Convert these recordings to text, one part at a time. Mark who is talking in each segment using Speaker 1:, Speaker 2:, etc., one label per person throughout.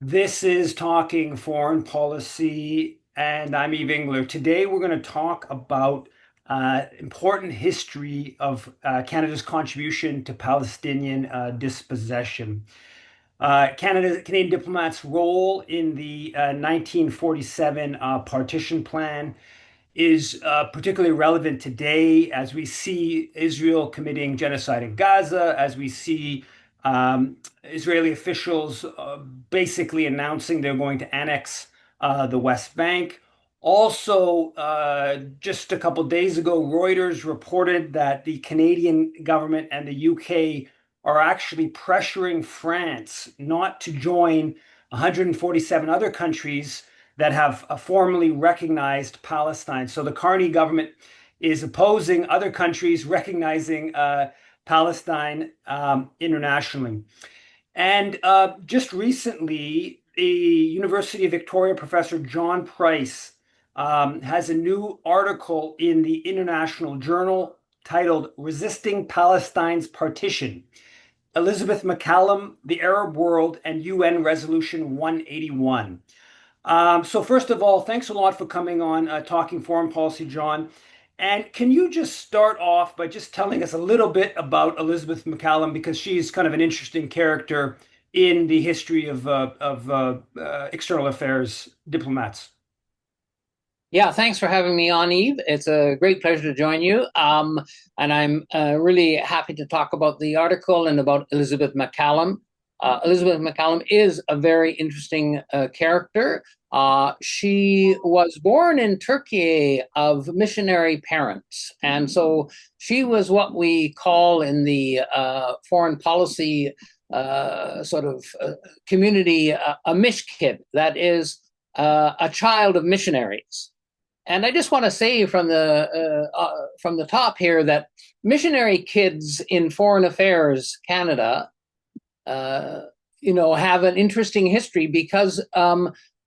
Speaker 1: This is Talking Foreign Policy, and I'm Eve Engler. Today, we're going to talk about important history of Canada's contribution to Palestinian dispossession. Canadian diplomats' role in the 1947 partition plan is particularly relevant today as we see Israel committing genocide in Gaza, as we see Israeli officials basically announcing they're going to annex the West Bank. Also, just a couple days ago, Reuters reported that the Canadian government and the UK are actually pressuring France not to join 147 other countries that have formally recognized Palestine. So the Carney government is opposing other countries recognizing Palestine internationally. And just recently, the University of Victoria professor John Price has a new article in the International Journal titled Resisting Palestine's Partition. Elizabeth McCallum, the Arab World, and UN Resolution 181. So first of all, thanks a lot for coming on Talking Foreign Policy, John. And can you just start off by just telling us a little bit about Elizabeth McCallum because she's kind of an interesting character in the history of external affairs diplomats.
Speaker 2: Yeah, thanks for having me on, Eve. It's a great pleasure to join you. And I'm really happy to talk about the article and about Elizabeth McCallum. Elizabeth McCallum is a very interesting character. She was born in Turkey of missionary parents. And so she was what we call in the foreign policy community a mishkid, that is, a child of missionaries. And I just want to say from the top here that missionary kids in foreign affairs Canada, have an interesting history because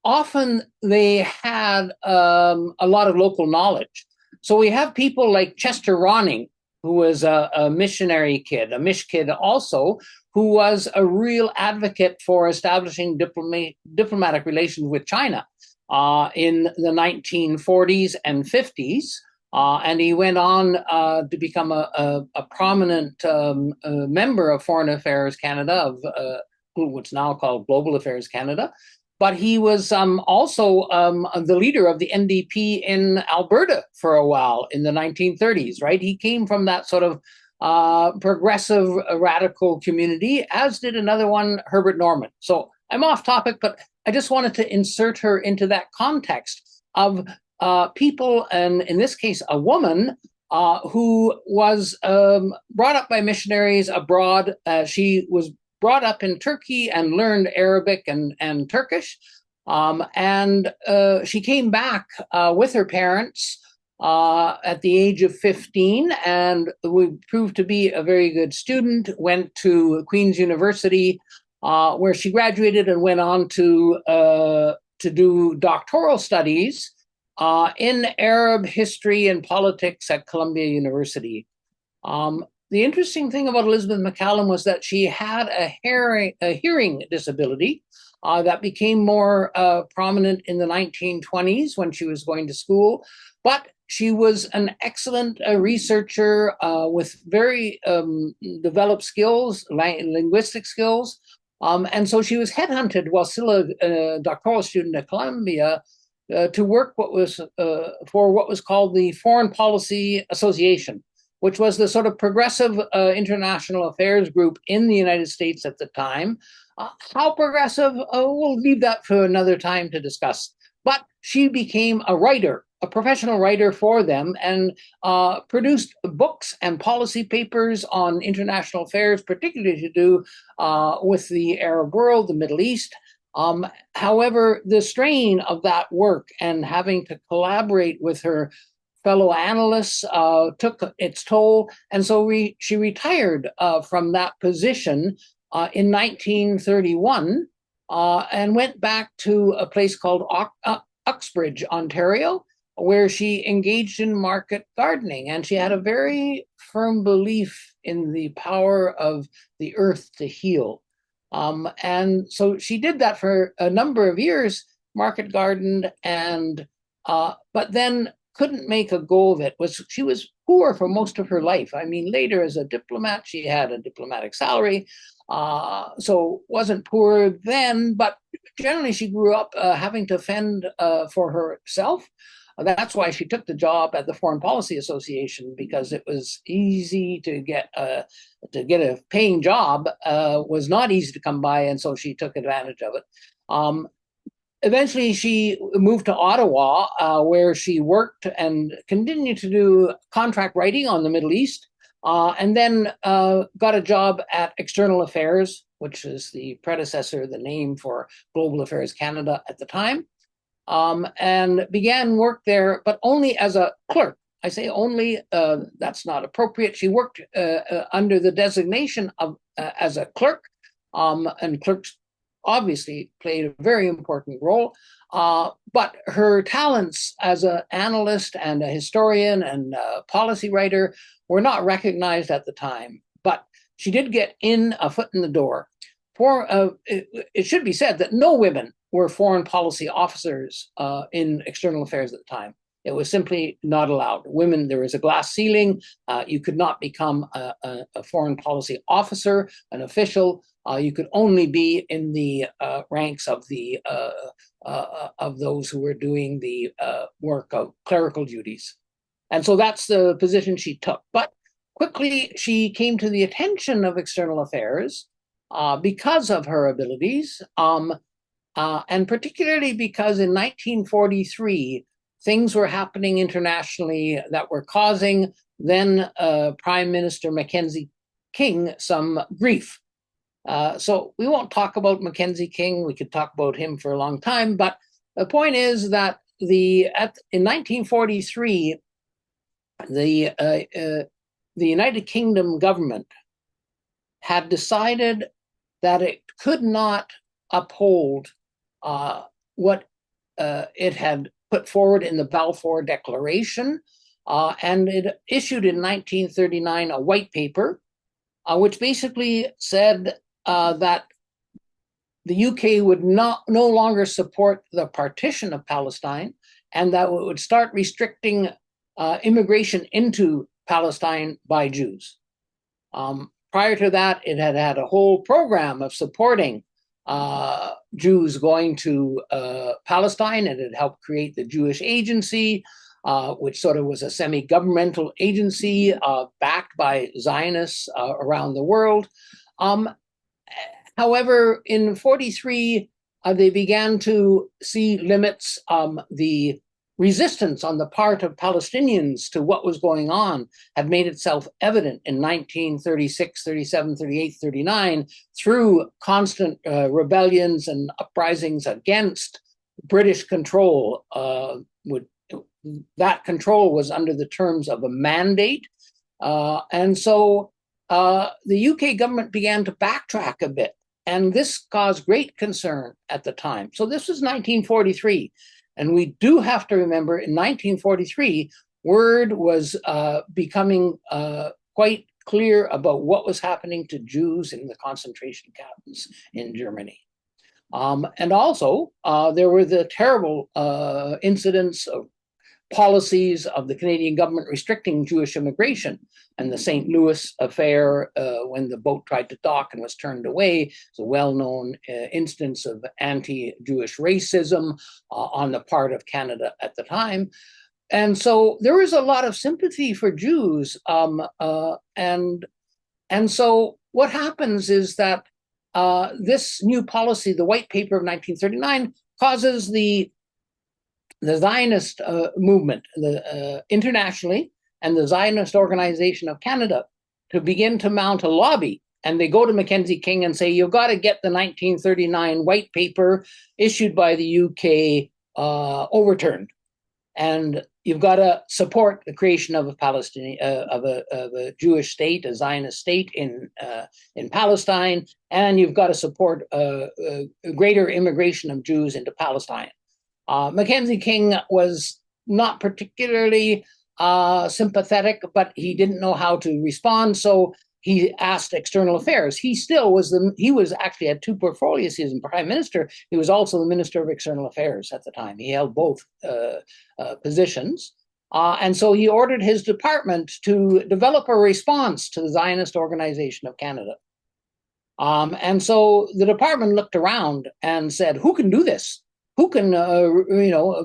Speaker 2: often they had a lot of local knowledge. So we have people like Chester Ronning, who was a missionary kid, a mish kid also, who was a real advocate for establishing diplomatic relations with China in the 1940s and 50s. And he went on to become a prominent member of Foreign Affairs Canada, of what's now called Global Affairs Canada. But he was also the leader of the NDP in Alberta for a while in the 1930s, right? He came from that sort of progressive radical community, as did another one, Herbert Norman. So I'm off topic, but I just wanted to insert her into that context of people, and in this case, a woman who was brought up by missionaries abroad. She was brought up in Turkey and learned Arabic and Turkish. And she came back with her parents at the age of 15 and proved to be a very good student, went to Queen's University, where she graduated and went on to do doctoral studies in Arab history and politics at Columbia University. The interesting thing about Elizabeth McCallum was that she had a hearing disability that became more prominent in the 1920s when she was going to school. But she was an excellent researcher with very developed skills, linguistic skills. And so she was headhunted while still a doctoral student at Columbia to work for what was called the Foreign Policy Association, which was the sort of progressive international affairs group in the United States at the time. How progressive? We'll leave that for another time to discuss. But she became a writer, a professional writer for them, and produced books and policy papers on international affairs, particularly to do with the Arab world, the Middle East. However, the strain of that work and having to collaborate with her fellow analysts took its toll. And so she retired from that position in 1931 and went back to a place called Uxbridge, Ontario, where she engaged in market gardening. And she had a very firm belief in the power of the earth to heal. And so she did that for a number of years, market gardened, and but then couldn't make a go of it. She was poor for most of her life. I mean, later as a diplomat, she had a diplomatic salary, so wasn't poor then. But generally, she grew up having to fend for herself. That's why she took the job at the Foreign Policy Association, because it was easy to get a paying job, was not easy to come by, and so she took advantage of it. Eventually, she moved to Ottawa, where she worked and continued to do contract writing on the Middle East, and then got a job at External Affairs, which is the predecessor, the name for Global Affairs Canada at the time. And began work there, but only as a clerk. I say only, that's not appropriate. She worked under the designation of as a clerk, and clerks obviously played a very important role. But her talents as an analyst and a historian and a policy writer were not recognized at the time. But she did get in a foot in the door. It should be said that no women were foreign policy officers in external affairs at the time. It was simply not allowed. Women, there was a glass ceiling. You could not become a foreign policy officer, an official. You could only be in the ranks of those who were doing the work of clerical duties. And so that's the position she took. But quickly, she came to the attention of external affairs because of her abilities, and particularly because in 1943, things were happening internationally that were causing then Prime Minister Mackenzie King some grief. So we won't talk about Mackenzie King. We could talk about him for a long time, but the point is that in 1943, the United Kingdom government had decided that it could not uphold what it had put forward in the Balfour Declaration, and it issued in 1939 a white paper, which basically said that the UK would no longer support the partition of Palestine, and that it would start restricting immigration into Palestine by Jews. Prior to that, it had had a whole program of supporting Jews going to Palestine, and it helped create the Jewish Agency, which sort of was a semi-governmental agency backed by Zionists around the world. However, in 1943, they began to see limits. The resistance on the part of Palestinians to what was going on had made itself evident in 1936, 37, 38, 39 through constant rebellions and uprisings against British control. That control was under the terms of a mandate. And so the UK government began to backtrack a bit. And this caused great concern at the time. So this was 1943. And we do have to remember in 1943, word was becoming quite clear about what was happening to Jews in the concentration camps in Germany. And also, there were the terrible incidents of policies of the Canadian government restricting Jewish immigration, and the St. Louis affair, when the boat tried to dock and was turned away, is a well-known instance of anti-Jewish racism on the part of Canada at the time. And so there was a lot of sympathy for Jews. And so what happens is that this new policy, the White Paper of 1939, causes the Zionist movement internationally and the Zionist Organization of Canada to begin to mount a lobby. And they go to Mackenzie King and say, you've got to get the 1939 White Paper issued by the UK overturned. And you've got to support the creation of a Palestinian, of a Jewish state, a Zionist state in Palestine, and you've got to support greater immigration of Jews into Palestine. Mackenzie King was not particularly sympathetic, but he didn't know how to respond. So he asked External Affairs. He was actually had two portfolios. He was prime minister. He was also the minister of External Affairs at the time. He held both positions. And so he ordered his department to develop a response to the Zionist Organization of Canada. And so the department looked around and said, who can do this? Who can,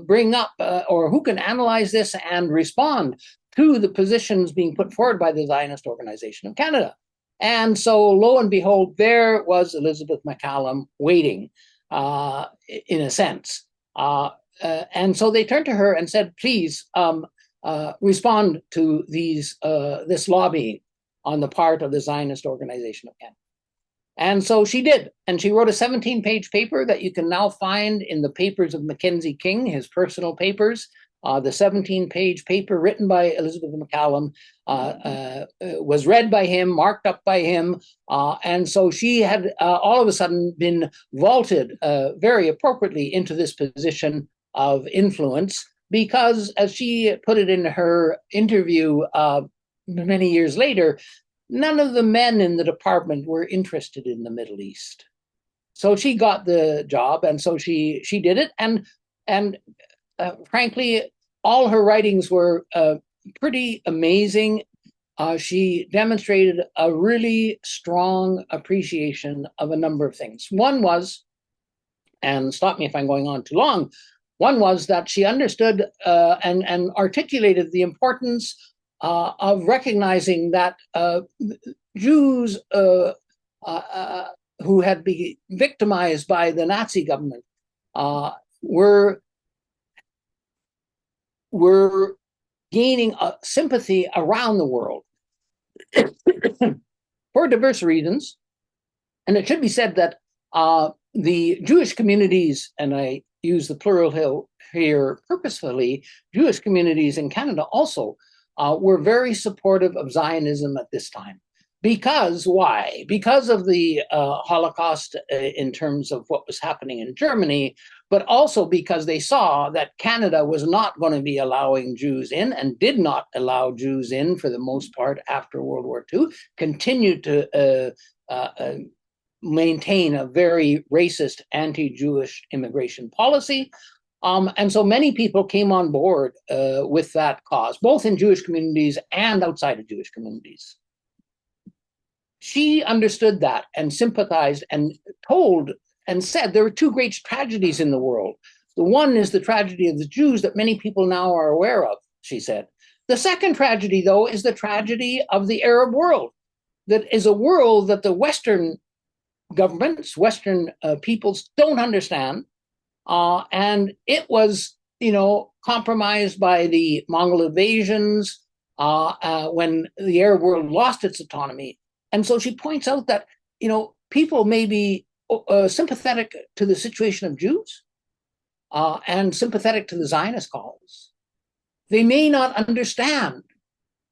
Speaker 2: bring up or who can analyze this and respond to the positions being put forward by the Zionist Organization of Canada? And so lo and behold, there was Elizabeth McCallum waiting, in a sense. And so they turned to her and said, please respond to this lobbying on the part of the Zionist Organization of Canada. And so she did. And she wrote a 17-page paper that you can now find in the papers of Mackenzie King, his personal papers. The 17-page paper written by Elizabeth McCallum was read by him, marked up by him. And so she had all of a sudden been vaulted very appropriately into this position of influence because, as she put it in her interview many years later, none of the men in the department were interested in the Middle East. So she got the job, and so she did it. And frankly, all her writings were pretty amazing. She demonstrated a really strong appreciation of a number of things. One was, and stop me if I'm going on too long, one was that she understood and articulated the importance of recognizing that Jews who had been victimized by the Nazi government were gaining sympathy around the world for diverse reasons. And it should be said that the Jewish communities, and I use the plural here purposefully, Jewish communities in Canada also were very supportive of Zionism at this time. Because why? Because of the Holocaust in terms of what was happening in Germany, but also because they saw that Canada was not going to be allowing Jews in and did not allow Jews in for the most part after World War II, continued to maintain a very racist, anti-Jewish immigration policy. And so many people came on board with that cause, both in Jewish communities and outside of Jewish communities. She understood that and sympathized and told and said there were two great tragedies in the world. The one is the tragedy of the Jews that many people now are aware of, she said. The second tragedy, though, is the tragedy of the Arab world. That is a world that the Western governments, Western peoples don't understand. And it was, compromised by the Mongol invasions when the Arab world lost its autonomy. And so she points out that, people may be sympathetic to the situation of Jews and sympathetic to the Zionist cause. They may not understand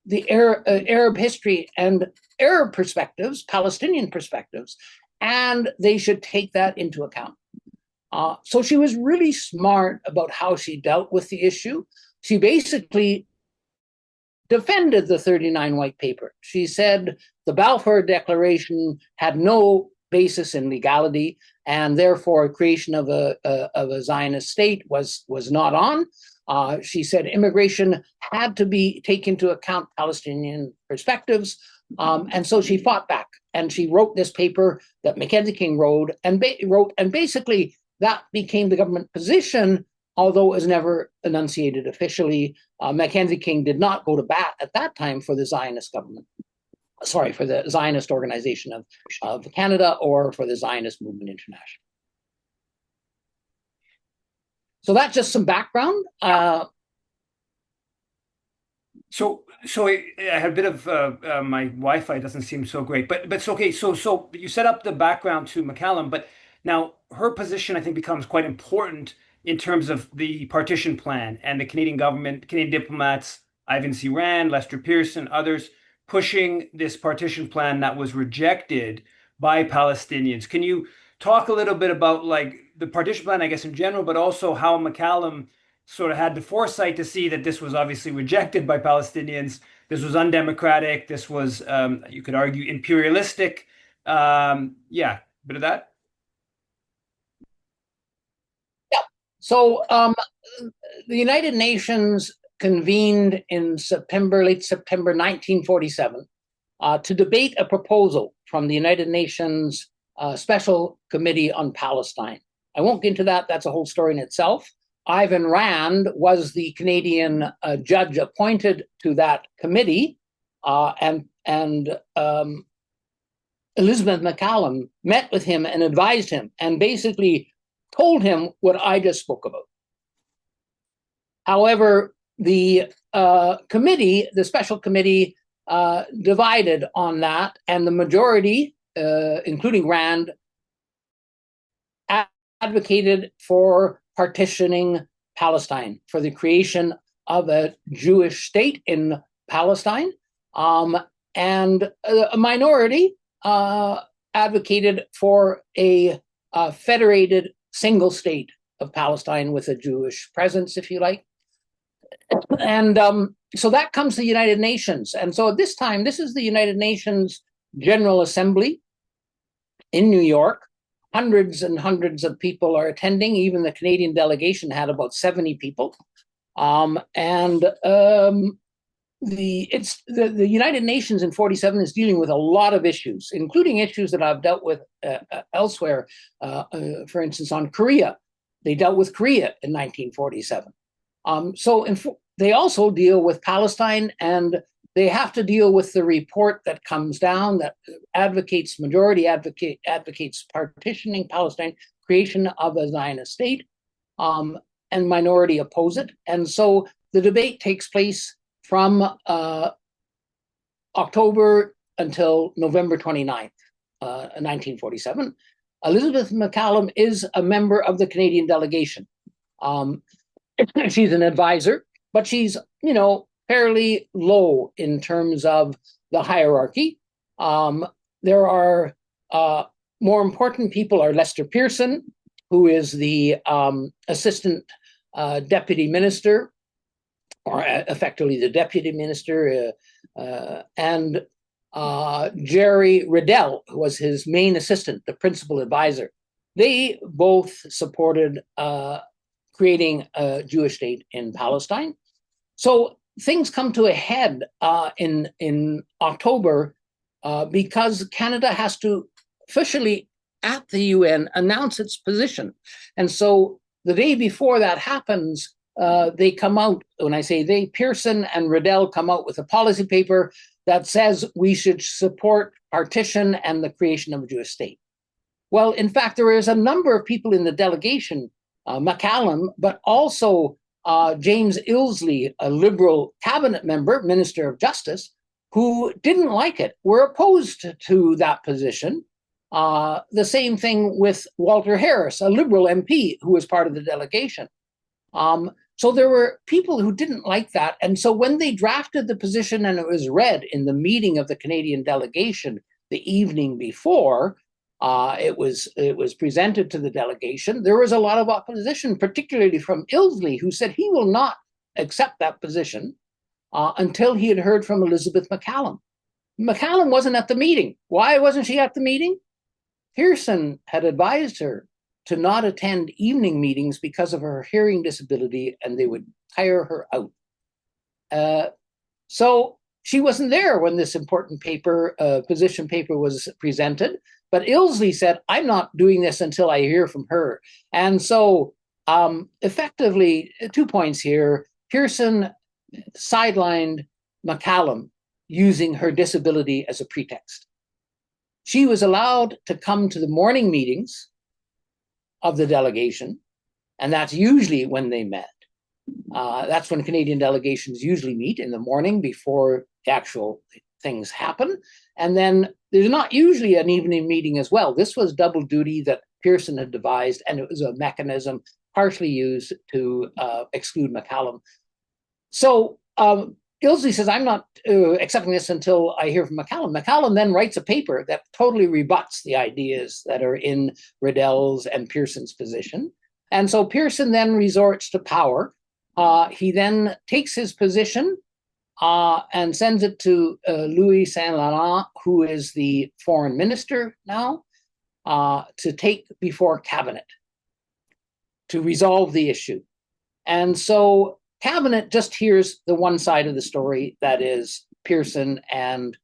Speaker 2: the Arab history and Arab perspectives, Palestinian perspectives, and they should take that into account. So she was really smart about how she dealt with the issue. She basically defended the 39 White Paper. She said the Balfour Declaration had no basis in legality, and therefore creation of a Zionist state was not on. She said immigration had to take into account Palestinian perspectives, and so she fought back. And she wrote this paper that Mackenzie King wrote, and basically that became the government position, although it was never enunciated officially. Mackenzie King did not go to bat at that time for the Zionist government. Sorry, for the Zionist Organization of Canada or for the Zionist Movement International. So that's just some background.
Speaker 1: So I had a bit of my Wi-Fi doesn't seem so great, but it's okay. So you set up the background to MacCallum, but now her position I think becomes quite important in terms of the partition plan and the Canadian government, Canadian diplomats, Ivan C. Rand, Lester Pearson, others pushing this partition plan that was rejected by Palestinians. Can you talk a little bit about like the partition plan, I guess in general, but also how MacCallum sort of had the foresight to see that this was obviously rejected by Palestinians. This was undemocratic. This was, you could argue, imperialistic. Yeah, bit of that.
Speaker 2: Yeah. So the United Nations convened in late September 1947, to debate a proposal from the United Nations Special Committee on Palestine. I won't get into that. That's a whole story in itself. Ivan Rand was the Canadian judge appointed to that committee, and Elizabeth McCallum met with him and advised him and basically told him what I just spoke about. However, the committee, the special committee, divided on that, and the majority, including Rand, advocated for partitioning Palestine, for the creation of a Jewish state in Palestine, and a minority advocated for a federated single state of Palestine with a Jewish presence, if you like. And so that comes to the United Nations. And so at this time, this is the United Nations General Assembly in New York. Hundreds and hundreds of people are attending. Even the Canadian delegation had about 70 people. The United Nations in 1947 is dealing with a lot of issues, including issues that I've dealt with elsewhere. For instance, on Korea, they dealt with Korea in 1947. They also deal with Palestine, and they have to deal with the report that comes down that majority advocates partitioning Palestine, creation of a Zionist state, and minority oppose it. And so the debate takes place from October until November 29th, 1947. Elizabeth McCallum is a member of the Canadian delegation. She's an advisor, but she's, fairly low in terms of the hierarchy. There are more important people are Lester Pearson, who is the assistant deputy minister, or effectively the deputy minister, and Jerry Riddell, who was his main assistant, the principal advisor. They both supported creating a Jewish state in Palestine. So things come to a head in October because Canada has to officially, at the UN, announce its position. And so the day before that happens, they come out, when I say they, Pearson and Riddell come out with a policy paper that says we should support partition and the creation of a Jewish state. Well, in fact, there is a number of people in the delegation, MacCallum, but also James Ilsley, a Liberal cabinet member, Minister of Justice, who didn't like it, were opposed to that position. The same thing with Walter Harris, a Liberal MP who was part of the delegation. So there were people who didn't like that. And so when they drafted the position and it was read in the meeting of the Canadian delegation the evening before, it was presented to the delegation, there was a lot of opposition, particularly from Ilsley, who said he will not accept that position until he had heard from Elizabeth McCallum. McCallum wasn't at the meeting. Why wasn't she at the meeting? Pearson had advised her to not attend evening meetings because of her hearing disability, and they would tire her out. So she wasn't there when this important position paper was presented. But Ilsley said, I'm not doing this until I hear from her. And so effectively, 2 points here. Pearson sidelined McCallum using her disability as a pretext. She was allowed to come to the morning meetings of the delegation, and that's usually when they met. That's when Canadian delegations usually meet, in the morning before the actual things happen. And then there's not usually an evening meeting as well. This was double duty that Pearson had devised, and it was a mechanism partially used to exclude MacCallum. So Ilsley says, I'm not accepting this until I hear from MacCallum. MacCallum then writes a paper that totally rebuts the ideas that are in Riddell's and Pearson's position. And so Pearson then resorts to power He then takes his position and sends it to Louis Saint Laurent, who is the foreign minister now, to take before cabinet to resolve the issue. And so cabinet just hears the one side of the story, that is Pearson and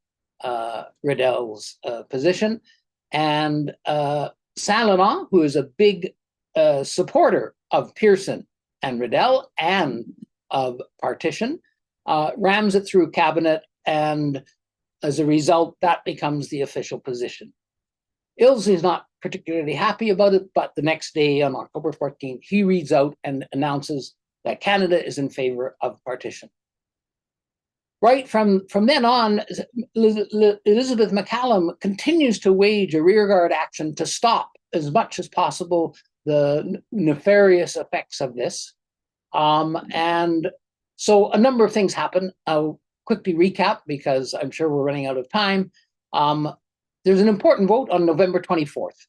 Speaker 2: Riddell's position. And Saint Laurent, who is a big supporter of Pearson and Riddell and of partition, rams it through cabinet, and as a result, that becomes the official position. Ilse is not particularly happy about it, but the next day, on October 14th, he reads out and announces that Canada is in favor of partition. Right from then on, Elizabeth McCallum continues to wage a rearguard action to stop as much as possible the nefarious effects of this. And so a number of things happen. I'll quickly recap because I'm sure we're running out of time. There's an important vote on November 24th.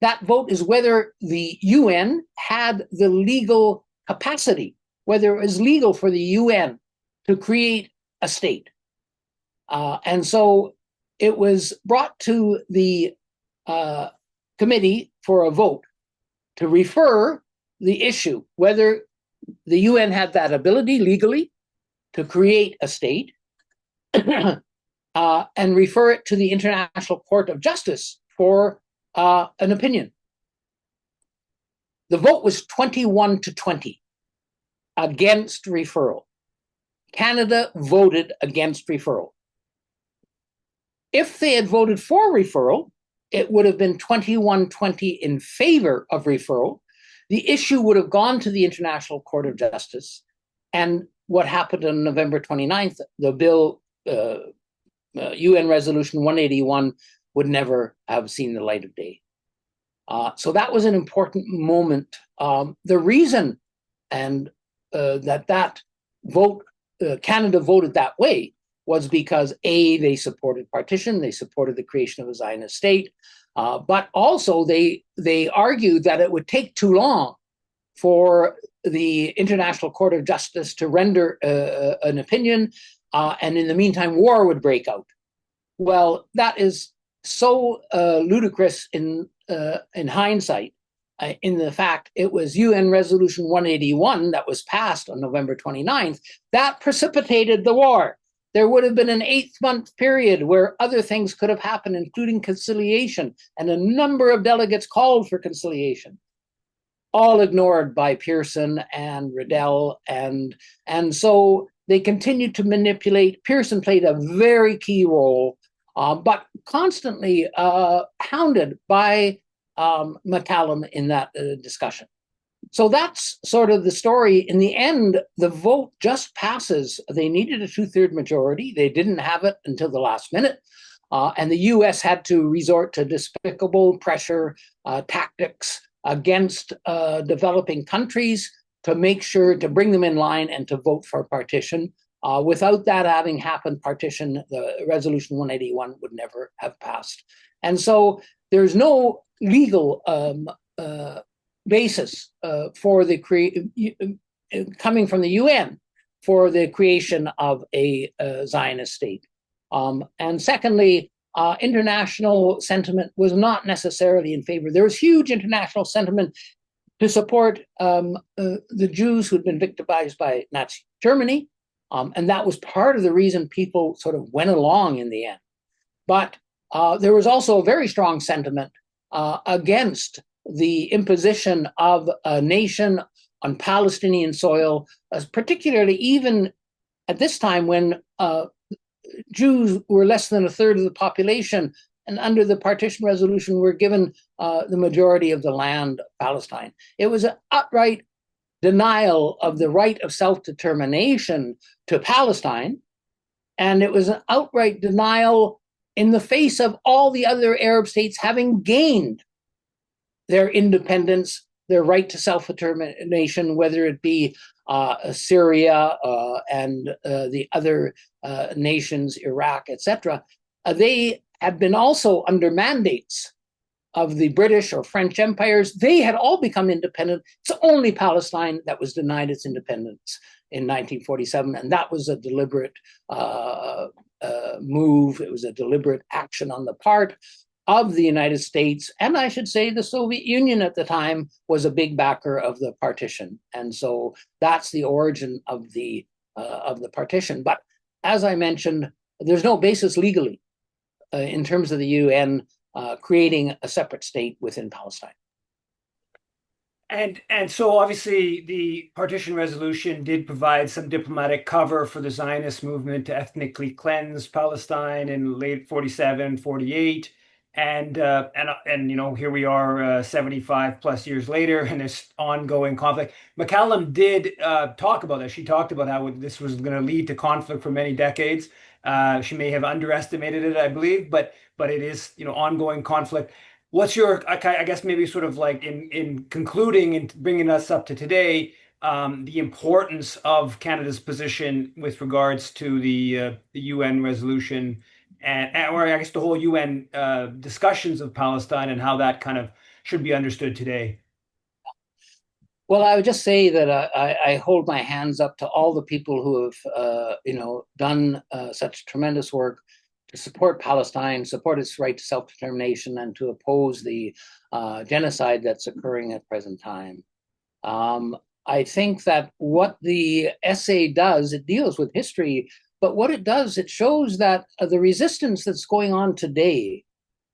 Speaker 2: That vote is whether the UN had the legal capacity, whether it was legal for the UN to create a state. And so it was brought to the committee for a vote to refer the issue, whether the UN had that ability legally to create a state, and refer it to the International Court of Justice for an opinion. The vote was 21-20 against referral. Canada voted against referral. If they had voted for referral, it would have been 21-20 in favor of referral. The issue would have gone to the International Court of Justice. And what happened on November 29th, the bill, UN Resolution 181, would never have seen the light of day. So that was an important moment. The reason that vote, Canada voted that way, was because A, they supported partition, they supported the creation of a Zionist state, but also they argued that it would take too long for the International Court of Justice to render an opinion, and in the meantime, war would break out. Well, that is so ludicrous in hindsight, in the fact it was UN Resolution 181 that was passed on November 29th that precipitated the war. There would have been an 8-month period where other things could have happened, including conciliation, and a number of delegates called for conciliation, all ignored by Pearson and Riddell. And so they continued to manipulate. Pearson played a very key role, but constantly hounded by MacCallum in that discussion. So that's sort of the story. In the end, the vote just passes. They needed a 2/3 majority. They didn't have it until the last minute. And the US had to resort to despicable pressure tactics against developing countries to make sure to bring them in line and to vote for partition. Without that having happened, partition, the Resolution 181 would never have passed. And so there's no legal basis for the coming from the UN for the creation of a Zionist state. And secondly, international sentiment was not necessarily in favor. There was huge international sentiment to support the Jews who'd been victimized by Nazi Germany. And that was part of the reason people sort of went along in the end. But there was also a very strong sentiment against the imposition of a nation on Palestinian soil, particularly even at this time when Jews were less than 1/3 of the population, and under the partition resolution were given the majority of the land of Palestine. It was an outright denial of the right of self-determination to Palestine, and it was an outright denial in the face of all the other Arab states having gained their independence, their right to self-determination, whether it be Syria and the other nations, Iraq, etc. They have been also under mandates of the British or French empires. They had all become independent. It's only Palestine that was denied its independence in 1947, and that was a deliberate move. It was a deliberate action on the part of the United States, and I should say the Soviet Union at the time was a big backer of the partition, and so that's the origin of the partition. But as I mentioned, there's no basis legally in terms of the UN creating a separate state within Palestine.
Speaker 1: And so obviously the partition resolution did provide some diplomatic cover for the Zionist movement to ethnically cleanse Palestine in late 47, 48. And you know, here we are 75 plus years later and this ongoing conflict. MacCallum did talk about that. She talked about how this was going to lead to conflict for many decades. She may have underestimated it, I believe, but it is, you know, ongoing conflict. What's your, I guess maybe sort of like in concluding and bringing us up to today, the importance of Canada's position with regards to the UN resolution or I guess the whole UN discussions of Palestine and how that kind of should be understood today?
Speaker 2: Well, I would just say that I hold my hands up to all the people who have, done such tremendous work to support Palestine, support its right to self-determination, and to oppose the genocide that's occurring at present time. I think that what the essay does, it deals with history, but what it does, it shows that the resistance that's going on today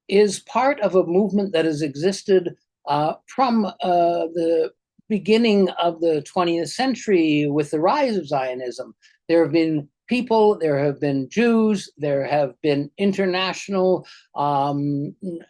Speaker 2: is part of a movement that has existed from the beginning of the 20th century with the rise of Zionism. There have been people, there have been Jews, there have been international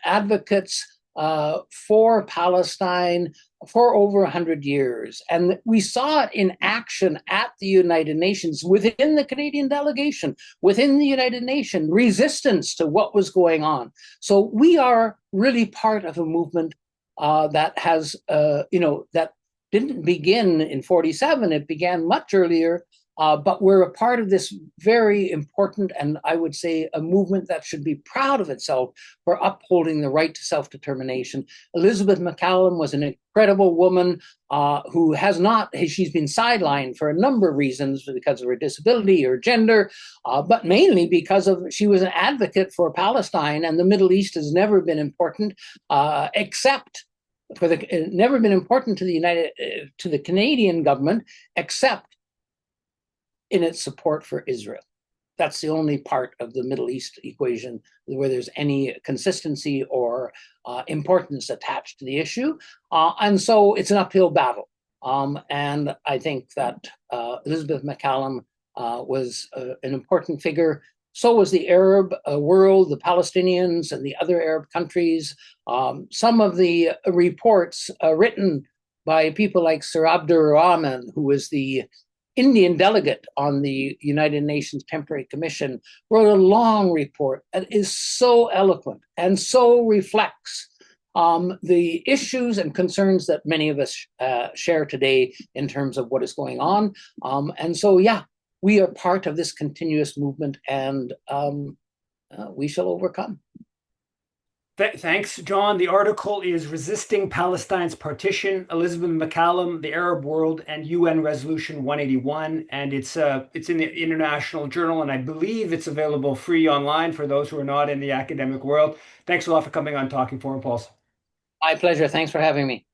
Speaker 2: advocates for Palestine for over 100 years. And we saw it in action at the United Nations, within the Canadian delegation, within the United Nations, resistance to what was going on. So we are really part of a movement that has, that didn't begin in 47, it began much earlier. But we're a part of this very important, and I would say a movement that should be proud of itself for upholding the right to self-determination. Elizabeth McCallum was an incredible woman who has not, she's been sidelined for a number of reasons because of her disability or gender, but mainly because of she was an advocate for Palestine, and the Middle East has never been important except for never been important to the Canadian government except in its support for Israel. That's the only part of the Middle East equation where there's any consistency or importance attached to the issue. And so it's an uphill battle. And I think that Elizabeth McCallum was an important figure. So was the Arab world, the Palestinians and the other Arab countries. Some of the reports written by people like Sir Abdur Rahman, who was the Indian delegate on the United Nations Temporary Commission, wrote a long report that is so eloquent and so reflects the issues and concerns that many of us share today in terms of what is going on. And so, yeah, we are part of this continuous movement, and we shall overcome.
Speaker 1: Thanks, John. The article is Resisting Palestine's Partition, Elizabeth McCallum, the Arab World, and UN Resolution 181. And it's in the International Journal, and I believe it's available free online for those who are not in the academic world. Thanks a lot for coming on Talking Foreign Policy.
Speaker 2: My pleasure. Thanks for having me.